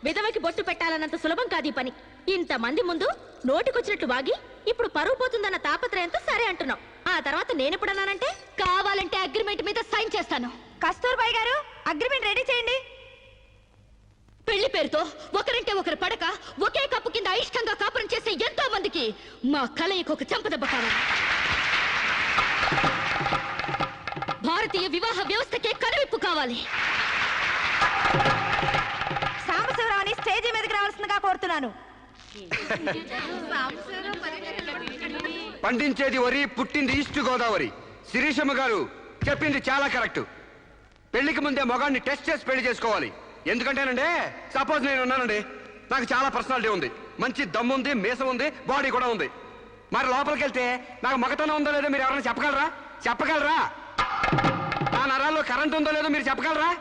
విధవకి బొట్టు పెట్టాలన్నంత సులభం కాదు ఈ పని. ఇంతమంది ముందు నోటికొచ్చినట్లు వాగి ఇప్పుడు పరువు పోతుందన్న తాపత్రయంతో సరే అంటున్నాం. ఆ తర్వాత నేనెప్పుడన్నానంటే కావాలంటే అగ్రిమెంట్ మీద సైన్ చేస్తాను. కస్తూర్బాయ్ గారు, అగ్రిమెంట్ రెడీ చేయండి. పెళ్లి పేరుతో ఒకరంటే ఒకరు పడక ఒకే కప్పు కింద అయిష్టంగా కాపురం చేసే ఎంతో మందికి మా కలయికి ఒక చెంపదెబ్బ కావాలి. భారతీయ వివాహ వ్యవస్థకే కనువిప్పు కావాలి. సాంబశివరావుని స్టేజీ మీదకి రావాల్సిందిగా కోరుతున్నాను. పండించేది వరి, పుట్టింది ఈస్ట్ గోదావరి. శిరీషమ్మ గారు చెప్పింది చాలా కరెక్ట్. పెళ్లికి ముందే మొగాన్ని టెస్ట్ చేసి పెళ్లి చేసుకోవాలి. ఎందుకంటేనండి, సపోజ్ నేను ఉన్నానండి, నాకు చాలా పర్సనాలిటీ ఉంది, మంచి దమ్ము ఉంది, మీసం ఉంది, బాడీ కూడా ఉంది. మరి లోపలికి వెళ్తే నాకు మగతనం ఉందో లేదో మీరు ఎవరైనా చెప్పగలరా? నా నరాల్లో కరెంట్ ఉందో లేదో మీరు చెప్పగలరా?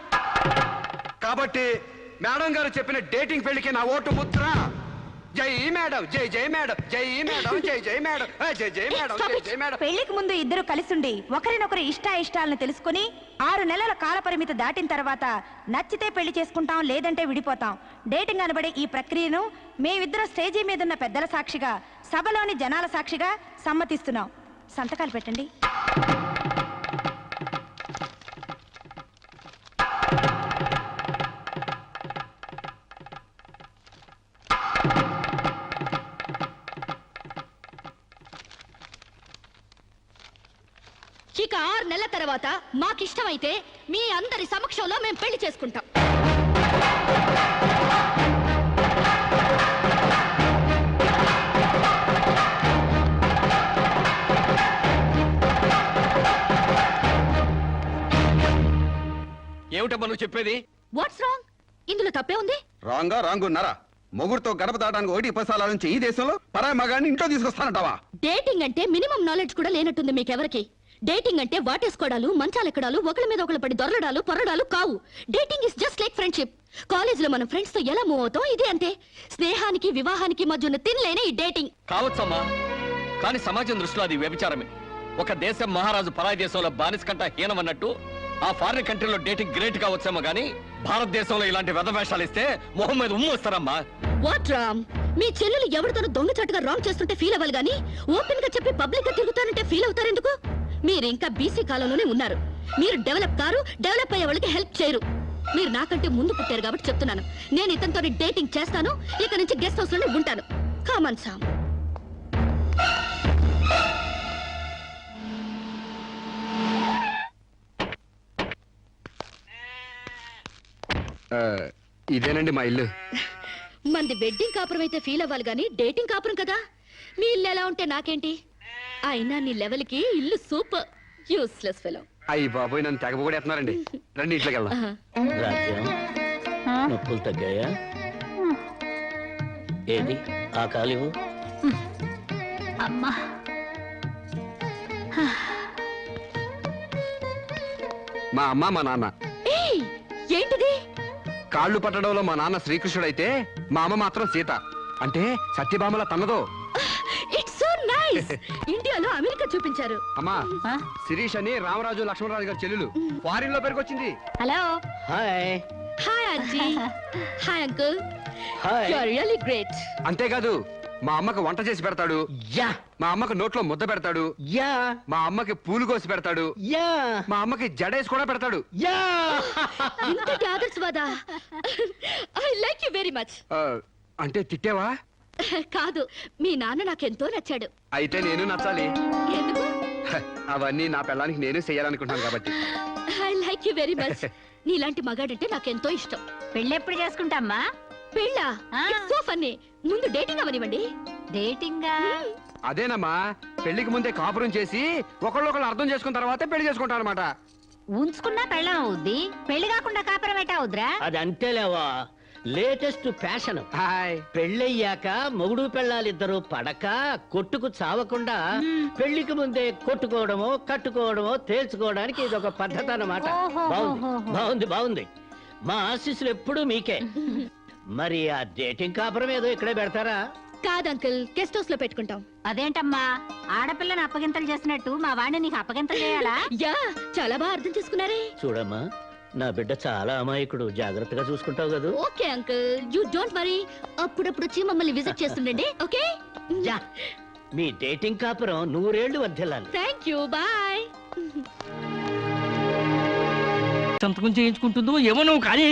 కాబట్టి మేడం గారు చెప్పిన డేటింగ్ పెళ్లికి నా ఓటు ముద్ర. జై మేడం, జై జై మేడం, జై మేడం, జై జై మేడం, జై జై మేడం, జై జై మేడం. పెళ్లికి ముందు ఇద్దరు కలిసుండి ఒకరినొకరు ఇష్టాయిష్టాలను తెలుసుకుని 6 నెలల కాల పరిమితి దాటిన తర్వాత నచ్చితే పెళ్లి చేసుకుంటాం, లేదంటే విడిపోతాం. డేటింగ్ అనబడే ఈ ప్రక్రియను మేమిద్దరం స్టేజీ మీద ఉన్న పెద్దల సాక్షిగా, సభలోని జనాల సాక్షిగా సమ్మతిస్తున్నాం. సంతకాలు పెట్టండి. ఇక 6 నెలల తర్వాత మాకిష్టమైతే మీ అందరి సమక్షంలో మేము పెళ్లి చేసుకుంటాం. ఏమిటమ్మా నువ్వు చెప్పేది? What's wrong? ఇందులో తప్పే ఉంది? రాంగున్నారా? మొగుడుతో గడప దాటానికి 1 నుంచి ఈ దేశంలో పరాయి మగాన్ని ఇంట్లో తీసుకొస్తానంటావా? డేటింగ్ అంటే మినిమం నాలెడ్జ్ కూడా లేనట్టుంది మీకెవరికి. డేటింగ్ అంటే వాటేసుకోవడాలు, మంచాలెక్కడాలు, ఒకళ్ళ మీద ఒకళ్ళు పడి దొరలడాలు, పొరడాలు కావు. Dating is just like friendship. కాలేజీలో మనం ఫ్రెండ్స్ తో ఎలా మూవ్ అవుతాం, ఇది అంతే. స్నేహానికి వివాహానికి మధ్య ఉన్న తినలేని ఈ డేటింగ్. కావచ్చమ్మా, కానీ సమాజం దృష్టిలో అది వ్యభిచారమే. ఒక దేశం మహారాజు పరాయి దేశంలో బానిస కంట హీనమన్నట్టు ఆ ఫారిన్ కంట్రీలో డేటింగ్ గ్రేట్ కావచ్చేమో గానీ భారతదేశంలో ఇలాంటి వెధవేషాలు ఇస్తే మొహం మీద ఉమ్ము వస్తారమ్మా. వాట్ రామ్? మీ చెల్లెలు ఎవరితోనూ దొంగచాటుగా రాంగ్ చేస్తుంటే ఫీల్ అవ్వాలి గానీ ఓపెన్ గా చెప్పి పబ్లిక్ గా తిరుగుతానంటే ఫీల్ అవుతారెందుకు? మీరు ఇంకా బీసీ కాలంలోనే ఉన్నారు. మీరు డెవలప్ కారు, డెవలప్ అయ్యే వాళ్ళకి హెల్ప్ చేయరు. మీరు నాకంటే ముందు పుట్టారు కాబట్టి చెప్తున్నాను. నేను ఇతనితో డేటింగ్ చేస్తాను, ఇక నుంచి గెస్ట్ హౌస్ లోనే ఉంటాను. Come on Sam. ఇదేనండి మా ఇల్లు. మంది వెడ్డింగ్ కాపురం అయితే ఫీల్ అవ్వాలి గానీ డేటింగ్ కాపురం కదా. మీ ఇల్లు ఎలా ఉంటే నాకేంటి? అయినా నీ లెవెల్ కి ఇల్లు సూపర్. Useless fellow. అయ్యి బాబోయ్, నన్ను తెగ కూడా ఎత్తున్నారండి. రండి ఇంట్లోకి వెళ్దాం. రాజ్యం, నొప్పులు తగ్గాయా? ఏది ఆ కాలివు? అమ్మా, మా అమ్మ, మా నాన్న. ఏంటిది? కాళ్ళు పట్టడంలో మా నాన్న శ్రీకృష్ణుడైతే మా అమ్మ మాత్రం సీత. అంటే సత్యభామల తన్నదో. It's so nice. ఇండియాలో అమెరికా చూపించారు. అమ్మా, శిరీష్ అని రామరాజు లక్ష్మణరాజు గారి చెల్లెలు ఫారిన్ లో పెరిగొచ్చింది. Hello. Hi. Hi aunty. Hi uncle. Hi. You are really great. అంతేకాదు, మా అమ్మకు వంట చేసి పెడతాడు, యా మా అమ్మకు నోట్లో ముద్ద పెడతాడు, యా మా అమ్మకి పూలు కోసి పెడతాడు, యా మా అమ్మకి జడేసి కూడా పెడతాడు. యా ఇంతటి ఆదర్శవాదా? I like you very much. అంటే తిట్టేవా? కాదు, మీ నాన్న నాకెంతో నచ్చాడు. అయితే నేను నచ్చాలి. ఎందుకు? అవన్నీ నా పిల్లానికి నేను చెయ్యాలనుకుంటున్నాను కాబట్టి. I like you very much. నీలాంటి మగాడంటే నాకెంతో ఇష్టం. పెళ్ళెప్పుడు చేసుకుంటామ్మా? పెళ్ళా? So funny. ముందు డేటింగ్ అవనివ్వండి. డేటింగా? అదేనమ్మా, పెళ్లికి ముందే కాపురం చేసి ఒకళ్ళొకళ్ళు అర్థం చేసుకున్న తర్వాతే పెళ్లి చేసుకుంటాం అనమాట. ఉంచుకున్నా పెళ్ళం అవుద్ది, పెళ్లి కాకుండా కాపురం ఎట్టా అవుద్రా? అది అంతేలేవా, లేటెస్ట్ ఫ్యాషన్. హాయ్. పెళ్ళయ్యాక మొగుడు పెళ్ళాలిద్దరూ పడక కొట్టుకు చావకుండా పెళ్లికి ముందే కొట్టుకోవడమో కట్టుకోవడమో తేల్చుకోవడానికి ఇది ఒక పద్ధతి అన్నమాట. బాగుంది బాగుంది బాగుంది. మా ఆశీస్సులు ఎప్పుడూ మీకే. మరి ఆ డేటింగ్ కాపురం ఏదో ఇక్కడే పెడతారా? కాదు అంకుల్, గెస్ట్ హౌస్ లో పెట్టుకుంటాం. అదేంటమ్మా, ఆడపిల్లని అప్పగింతలు చేసినట్టు మా వాడిని నీకు అప్పగింతలు చేయాలా? యా, చాలా బాగా అర్థం చేసుకున్నారే. చూడమ్మా, నా బిడ్డ చాలా అమాయకుడు, జాగ్రత్తగా చూసుకుంటావు కదా. Okay uncle, you don't worry. అప్పుడప్పుడు వచ్చి మమ్మల్ని విజిట్ చేస్తుండండి. ఓకే. యా, మీ డేటింగ్ కాపురం 100 ఏళ్లు వర్ధిల్లాలి. Thank you, bye. సంతకం చేయించుకుంటుందో ఏమో నువ్వు కానీ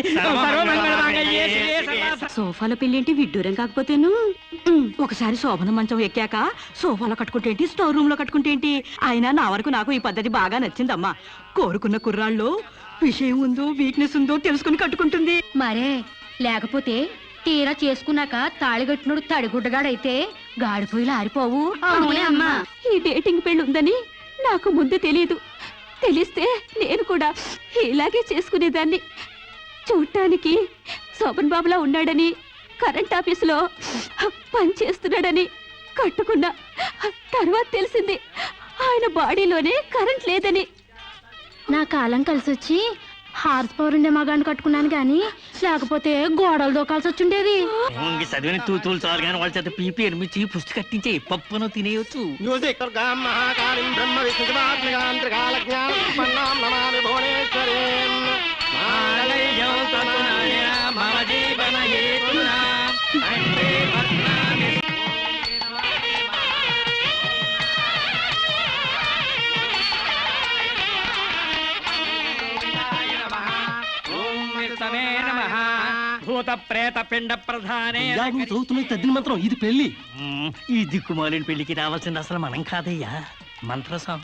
సోఫాలో పెళ్ళేంటి విడ్డూరం కాకపోతేను. ఒకసారి శోభన మంచం ఎక్కాక సోఫాలో కట్టుకుంటేంటి, స్టోర్ రూమ్ లో కట్టుకుంటేంటి. అయినా నా వరకు నాకు ఈ పద్ధతి బాగా నచ్చిందమ్మా. కోరుకున్న కుర్రాళ్ళు విషయం ఉందో వీక్నెస్ ఉందో తెలుసుకుని కట్టుకుంటుంది. మరే లేకపోతే తీరా చేసుకున్నాక తాళిగట్టినోడు తడిగుడ్డగాడైతే గాడిపోయిలు ఆరిపోవు. అవునే అమ్మా. ఈ డేటింగ్ పెళ్లి ఉందని నాకు ముందు తెలియదు. తెలిస్తే నేను కూడా ఇలాగే చేసుకునేదాన్ని. చూడటానికి శోభన్ బాబులా ఉన్నాడని, కరెంట్ ఆఫీసులో పని చేస్తున్నాడని కట్టుకున్నా. తర్వాత తెలిసింది ఆయన బాడీలోనే కరెంట్ లేదని. నా కాలం కలిసి వచ్చి హార్స్ పవర్ ఉండే మగాన్ని కట్టుకున్నాను గాని లేకపోతే గోడలు దోకాల్సి వచ్చిండేది. చదివిన తూతులు చాలు కానీ వాళ్ళ చేత పీపీ ఎనిమిచ్చి పుష్టి కట్టించే పప్పును తినేయొచ్చు. మ్యూజిక్ మహాకాళిం బ్రహ్మ విష్ణుమాత్మగాంత్రికాలజ్ఞానం భువనేశ్వరీం భూత ప్రేత పిండ ప్రధానే చదువుతున్న తద్దిన మంత్రం ఇది పెళ్లి. ఈ దిక్కుమాలిన పెళ్లికి రావాల్సింది అసలు మనం కాదయ్యా, మంత్రసాం.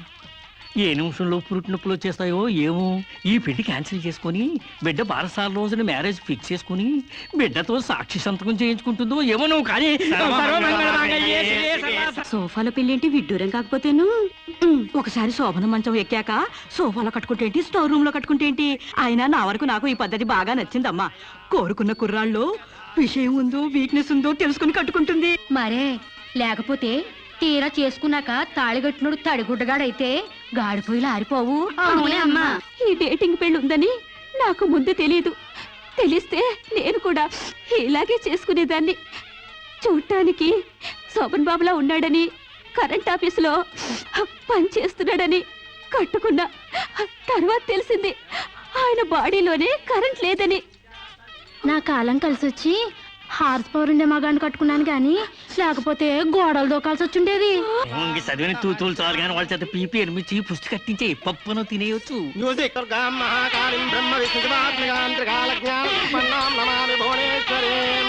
ఏ నిమిషంలో పురుటి నొప్పులు వచ్చేస్తాయో ఏమో. ఈ పెళ్లి క్యాన్సిల్ చేసుకుని బిడ్డ బారసాల రోజున మ్యారేజ్ ఫిక్స్ చేసుకుని బిడ్డతో సాక్షి సంతకం చేయించుకుంటుందో ఏమో. నువ్వు కానీ సోఫాలో పెళ్ళేంటి విడ్డూరం కాకపోతేను. ఒకసారి శోభన మంచం ఎక్కాక సోఫాలో కట్టుకుంటేంటి, స్టోర్ రూమ్ లో కట్టుకుంటేంటి. అయినా నా వరకు నాకు ఈ పద్ధతి బాగా నచ్చిందమ్మా. కోరుకున్న కుర్రాళ్ళు విషయం ఉందో వీక్నెస్ ఉందో తెలుసుకుని కట్టుకుంటుంది. మరే లేకపోతే తీరా చేసుకున్నాక తాళిగట్టినోడు తడిగుడ్డగాడైతే గాడిపోయిలు ఆరిపోవు. అవునే అమ్మా. ఈ డేటింగ్ పెళ్లి ఉందని నాకు ముందు తెలియదు. తెలిస్తే నేను కూడా ఇలాగే చేసుకునేదాన్ని. చూడటానికి శోభన్ బాబులా ఉన్నాడని, కరెంట్ ఆఫీసులో పని చేస్తున్నాడని కట్టుకున్నా. తర్వాత తెలిసింది ఆయన బాడీలోనే కరెంట్ లేదని. నా కాలం కలిసి వచ్చి హార్స్ పవర్ ఉండే మగాన్ని కట్టుకున్నాను గాని లేకపోతే గోడలు దోకాల్సి వచ్చిండేది. చదివిన తూతులు చాలు కానీ వాళ్ళ చేత పీపీ ఎనిమిచ్చి పుష్టి కట్టించే పప్పును తినేయొచ్చు. మ్యూజిక్ మహాకాళిం బ్రహ్మ విష్ణుమాత్మగాంత్రికాలజ్ఞానం భువనేశ్వరీం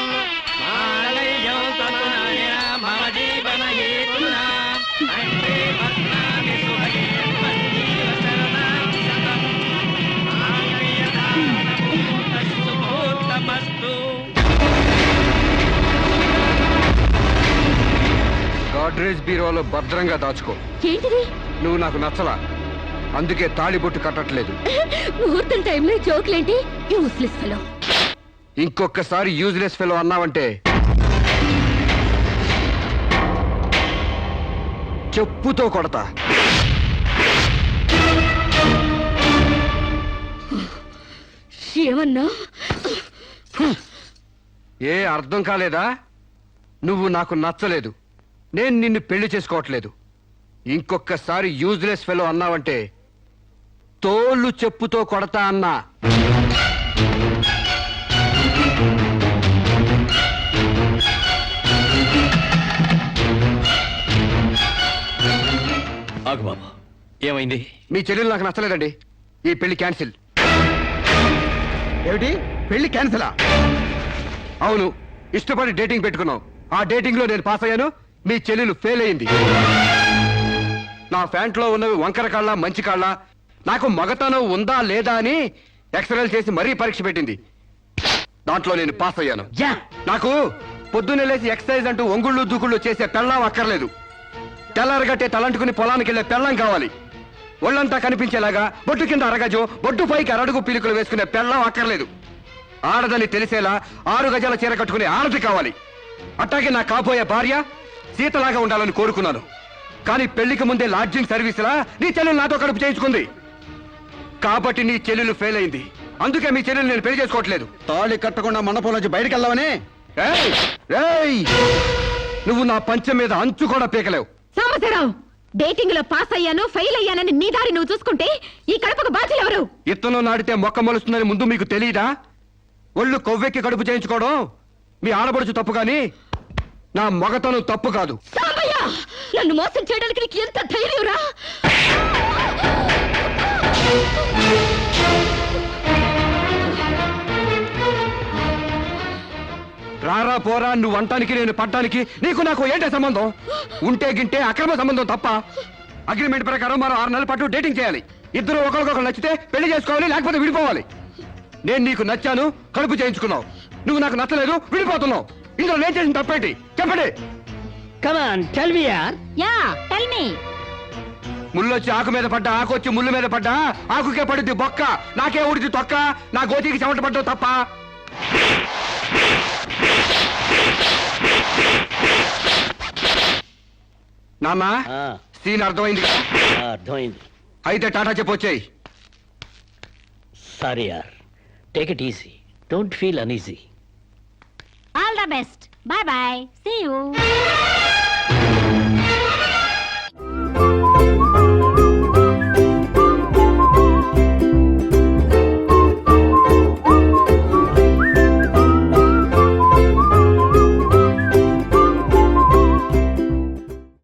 గాడ్రేజ్ బీరోలో భద్రంగా దాచుకో. ఏంటిది? నువ్వు నాకు నచ్చలా, అందుకే తాళిబొట్టు కట్టట్లేదు. ముహూర్తం టైంలో జోకులేంటి? Useless fellow. ఇంకొకసారి యూజ్లెస్ ఫెలో అన్నావంటే చెప్పుతో కొడతా. ఏమన్నా? ఏ అర్థం కాలేదా? నువ్వు నాకు నచ్చలేదు, నేను నిన్ను పెళ్లి చేసుకోవట్లేదు. ఇంకొకసారి యూజ్లెస్ ఫెలో అన్నావంటే తోళ్ళు చెప్పుతో కొడతా అన్నా. ఆగు బాబు, ఏమైంది? మీ చెల్లెలు నాకు నచ్చలేదండి, ఈ పెళ్లి క్యాన్సిల్. ఏమిటి పెళ్లి క్యాన్సిలా? అవును, ఇష్టపడి డేటింగ్ పెట్టుకున్నావు. ఆ డేటింగ్ లో నేను పాస్ అయ్యాను, మీ చెల్లెలు ఫెయిల్ అయింది. నా ఫ్యాంట్లో ఉన్నవి వంకర కాళ్ళ మంచి కాళ్ళ, నాకు మగతనం ఉందా లేదా అని ఎక్స్రేలు చేసి మరీ పరీక్ష పెట్టింది. దాంట్లో నేను పాస్ అయ్యాను. నాకు పొద్దున్నే లేచి ఎక్సర్సైజ్ అంటూ ఒంగుళ్ళు దూకుళ్ళు చేసే పెళ్ళాం అక్కర్లేదు. తెల్లారగట్టే తలంటుకుని పొలానికి వెళ్లే పెళ్ళం కావాలి. ఒళ్ళంతా కనిపించేలాగా బొట్టు కింద అరగజో, బొట్టు పైకి అరడుగు పీలికలు వేసుకునే పెళ్ళం అక్కర్లేదు. ఆడదని తెలిసేలా 6 గజాల చీర కట్టుకునే ఆడది కావాలి. అట్టాగే నా కాబోయే భార్య సీతలాగా ఉండాలని కోరుకున్నాను. కానీ పెళ్లికి ముందే లాడ్జింగ్ సర్వీసులా నీ చెల్లెలు నాతో కడుపు చేయించుకుంది. కాబట్టి నీ చెల్లెలు ఫెయిల్ అయింది. అందుకే మీ చెల్లెలు నేను పెళ్లి చేసుకోవట్లేదు. తాళి కట్టకుండా మండపం నుంచి బయటకు వెళ్దామని. నువ్వు నా పంచం మీద అంచు కూడా పీకలేవు. సాంబశివరావు, డేటింగ్ లో పాస్ అయ్యాను ఫెయిల్ అయ్యానని నీ దారి నువ్వు చూసుకుంటే ఈ కడపకు బాధ్యులు ఎవరు? ఇత్తనం నాటితే మొక్క మొలుస్తుందని ముందు మీకు తెలియదా? ఒళ్ళు కొవ్వెక్కి కడుపు చేయించుకోవడం మీ ఆడపడుచు తప్పు గాని నా మగతనం తప్పు కాదు. సాంబయ్య, నన్ను మోసం చేయడానికి నీకు ఎంత ధైర్యం రా? రారా పోరా, నువ్వు అంటానికి నేను పడ్డానికి నీకు నాకు ఏంటే సంబంధం? ఉంటే గింటే అక్రమ సంబంధం తప్ప. అగ్రిమెంట్ ప్రకారం మరో 6 నెలల పాటు డేటింగ్ చేయాలి. ఇద్దరు ఒకరికొకరు నచ్చితే పెళ్లి చేసుకోవాలి, లేకపోతే విడిపోవాలి. నేను నీకు నచ్చాను, కడుపు చేయించుకున్నావు. నువ్వు నాకు నచ్చలేదు, విడిపోతున్నావు. ఇందులో నేను చేసిన తప్పేంటి చెప్పండి. కమాన్ టెల్ మీ యార్. Yeah tell me. ముళ్ళొచ్చి ఆకు మీద పడ్డా, ఆకు వచ్చి ముళ్ళు మీద పడ్డా, ఆకుకే పడుద్ది బొక్క, నాకే ఊడిది తొక్క. నా గోతికి చెమట పడ్డావు తప్ప. నాన్న, సీన్ అర్థమైంది కదా? అర్థమైంది. అయితే టాటా చెప్పొచ్చాయి. సారీ యార్, take it easy, don't feel uneasy. All the best. Bye bye. See you.